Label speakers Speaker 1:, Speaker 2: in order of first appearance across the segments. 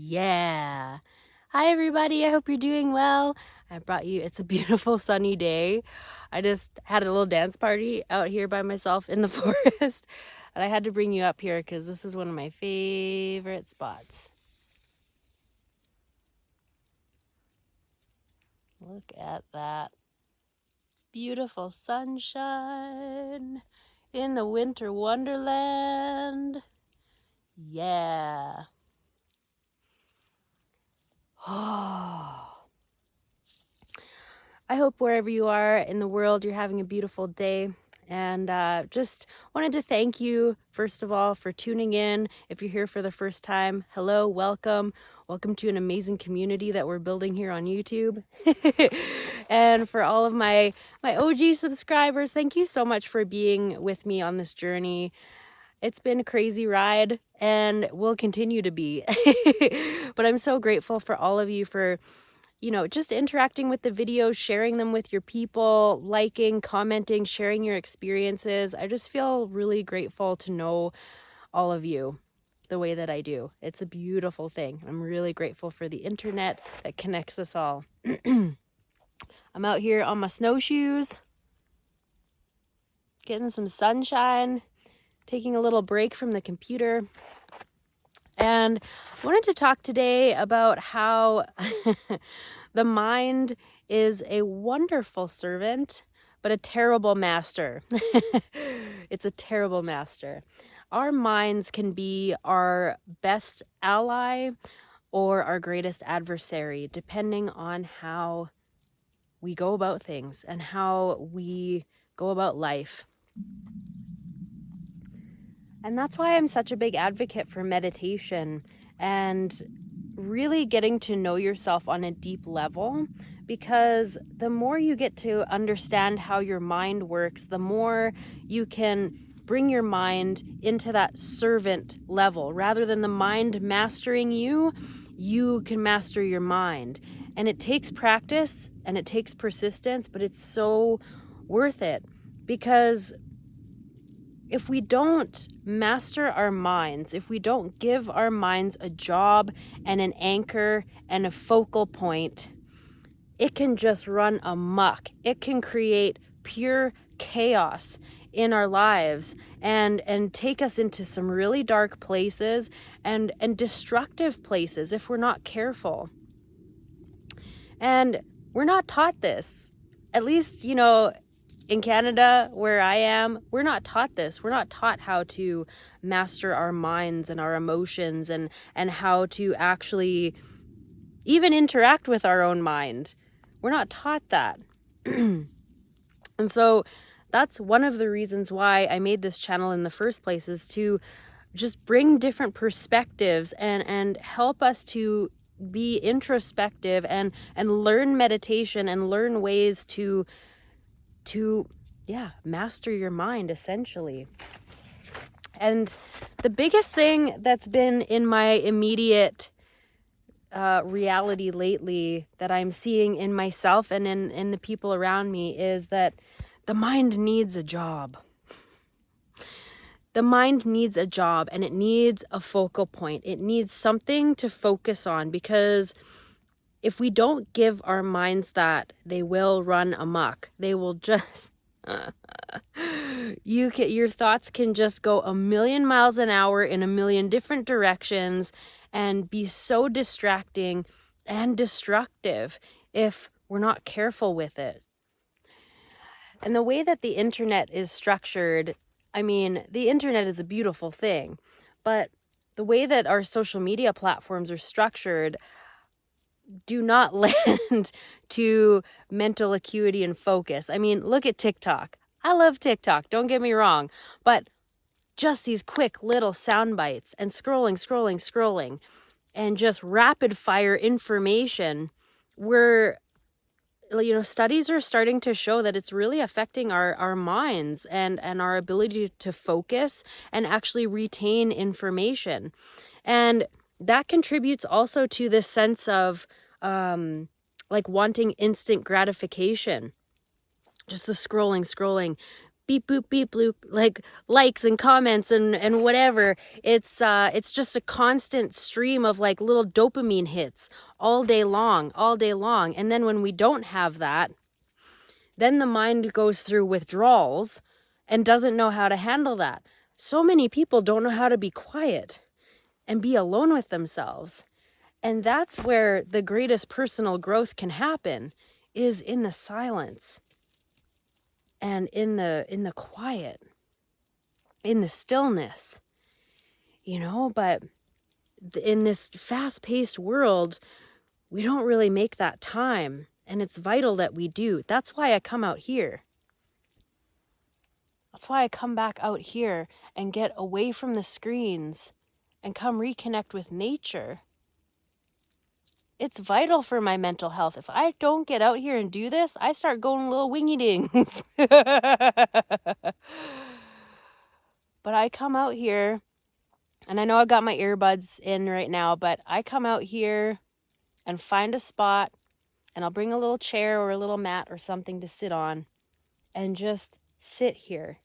Speaker 1: Yeah. Hi, everybody. I hope you're doing well. I brought you, it's a beautiful sunny day. I just had a little dance party out here by myself in the forest. And I had to bring you up here because this is one of my favorite spots. Look at that. Beautiful sunshine in the winter wonderland. Yeah. Oh. I hope wherever you are in the world, you're having a beautiful day. And just wanted to thank you, first of all, for tuning in. If you're here for the first time, hello, welcome. Welcome to an amazing community that we're building here on YouTube. And for all of my OG subscribers, thank you so much for being with me on this journey. It's been a crazy ride and will continue to be. But I'm so grateful for all of you for just interacting with the videos, sharing them with your people, liking, commenting, sharing your experiences. I just feel really grateful to know all of you the way that I do. It's a beautiful thing. I'm really grateful for the internet that connects us all. I'm out here on my snowshoes, getting some sunshine, taking a little break from the computer. And I wanted to talk today about how the mind is a wonderful servant, but a terrible master. It's a terrible master. Our minds can be our best ally or our greatest adversary, depending on how we go about things and how we go about life. And that's why I'm such a big advocate for meditation and really getting to know yourself on a deep level, because the more you get to understand how your mind works, the more you can bring your mind into that servant level. Rather than the mind mastering you, you can master your mind. And it takes practice and it takes persistence, but it's so worth it, because if we don't master our minds, if we don't give our minds a job and an anchor and a focal point, it can just run amok. It can create pure chaos in our lives and take us into some really dark places and destructive places if we're not careful. And we're not taught this. At least, in Canada, where I am, we're not taught this. We're not taught how to master our minds and our emotions and how to actually even interact with our own mind. We're not taught that. And so that's one of the reasons why I made this channel in the first place, is to just bring different perspectives and help us to be introspective and learn meditation and learn ways to master your mind, essentially. And the biggest thing that's been in my immediate reality lately that I'm seeing in myself and in the people around me is that the mind needs a job. The mind needs a job, and it needs a focal point. It needs something to focus on, because if we don't give our minds they will run amok. They will just your thoughts can just go a million miles an hour in a million different directions and be so distracting and destructive if we're not careful with it. And the way that the internet is structured, the internet is a beautiful thing, but the way that our social media platforms are structured do not lend to mental acuity and focus. Look at TikTok. I love TikTok, don't get me wrong, but just these quick little sound bites and scrolling, and just rapid fire information where, studies are starting to show that it's really affecting our minds and our ability to focus and actually retain information. And that contributes also to this sense of wanting instant gratification. Just the scrolling, beep, boop, beep, bloop, like likes and comments and whatever. It's just a constant stream of like little dopamine hits all day long. And then when we don't have that, then the mind goes through withdrawals and doesn't know how to handle that. So many people don't know how to be quiet and be alone with themselves. And that's where the greatest personal growth can happen, is in the silence and in the quiet, in the stillness, but in this fast-paced world, we don't really make that time, and it's vital that we do. That's why I come out here. That's why I come back out here and get away from the screens and come reconnect with nature. It's vital for my mental health. If I don't get out here and do this, I start going little wingy dings. But I come out here, and I know I got my earbuds in right now, but I come out here and find a spot, and I'll bring a little chair or a little mat or something to sit on and just sit here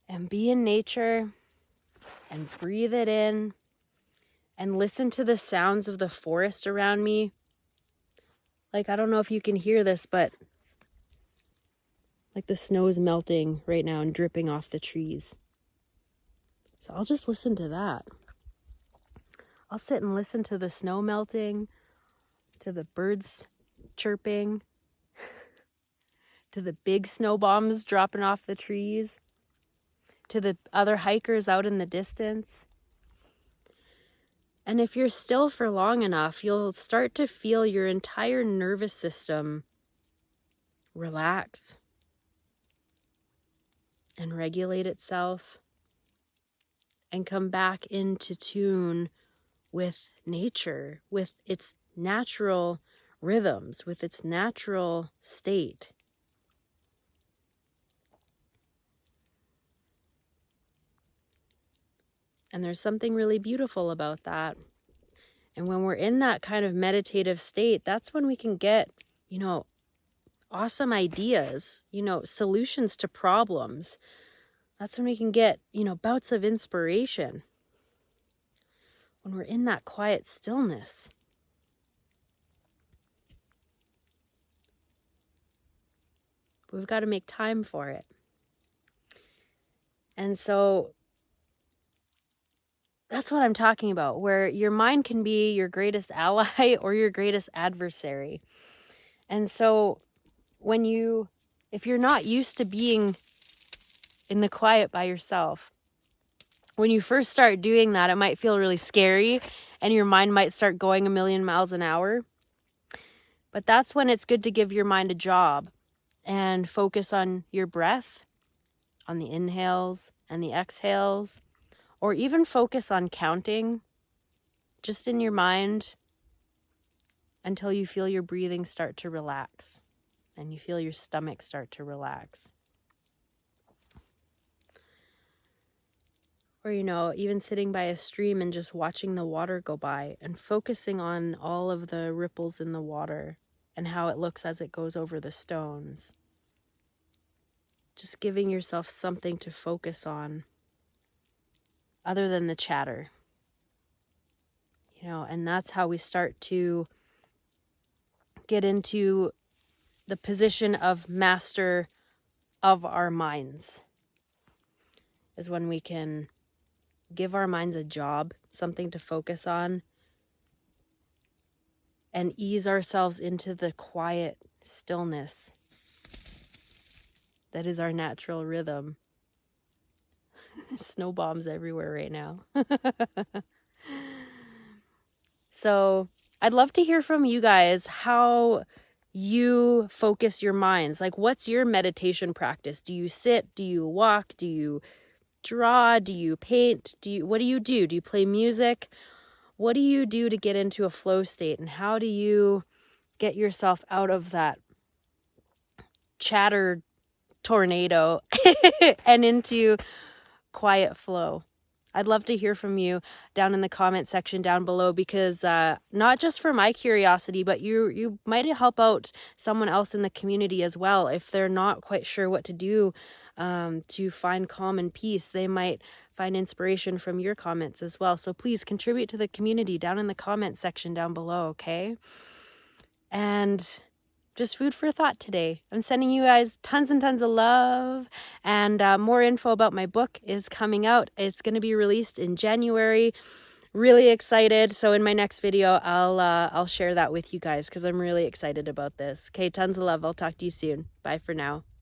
Speaker 1: and be in nature and breathe it in and listen to the sounds of the forest around me. Like, I don't know if you can hear this, but like the snow is melting right now and dripping off the trees. So I'll just listen to that. I'll sit and listen to the snow melting, to the birds chirping, to the big snow bombs dropping off the trees, to the other hikers out in the distance. And if you're still for long enough, you'll start to feel your entire nervous system relax and regulate itself and come back into tune with nature, with its natural rhythms, with its natural state. And there's something really beautiful about that. And when we're in that kind of meditative state, that's when we can get, awesome ideas, solutions to problems. That's when we can get, bouts of inspiration. When we're in that quiet stillness. But we've got to make time for it. And so that's what I'm talking about, where your mind can be your greatest ally or your greatest adversary. And so if you're not used to being in the quiet by yourself, when you first start doing that, it might feel really scary and your mind might start going a million miles an hour. But that's when it's good to give your mind a job and focus on your breath, on the inhales and the exhales, or even focus on counting just in your mind until you feel your breathing start to relax and you feel your stomach start to relax. Or, even sitting by a stream and just watching the water go by and focusing on all of the ripples in the water and how it looks as it goes over the stones. Just giving yourself something to focus on other than the chatter. And that's how we start to get into the position of master of our minds, is when we can give our minds a job, something to focus on, and ease ourselves into the quiet stillness that is our natural rhythm. Snow bombs everywhere right now. So I'd love to hear from you guys how you focus your minds. Like, what's your meditation practice? Do you sit? Do you walk? Do you draw? Do you paint? What do you do? Do you play music? What do you do to get into a flow state? And how do you get yourself out of that chatter tornado and into quiet flow? I'd love to hear from you down in the comment section down below, because not just for my curiosity, but you might help out someone else in the community as well. If they're not quite sure what to do to find calm and peace, they might find inspiration from your comments as well. So please contribute to the community down in the comment section down below, okay? And just food for thought today. I'm sending you guys tons and tons of love, and more info about my book is coming out. It's going to be released in January. Really excited. So in my next video, I'll share that with you guys, because I'm really excited about this. Okay, tons of love. I'll talk to you soon. Bye for now.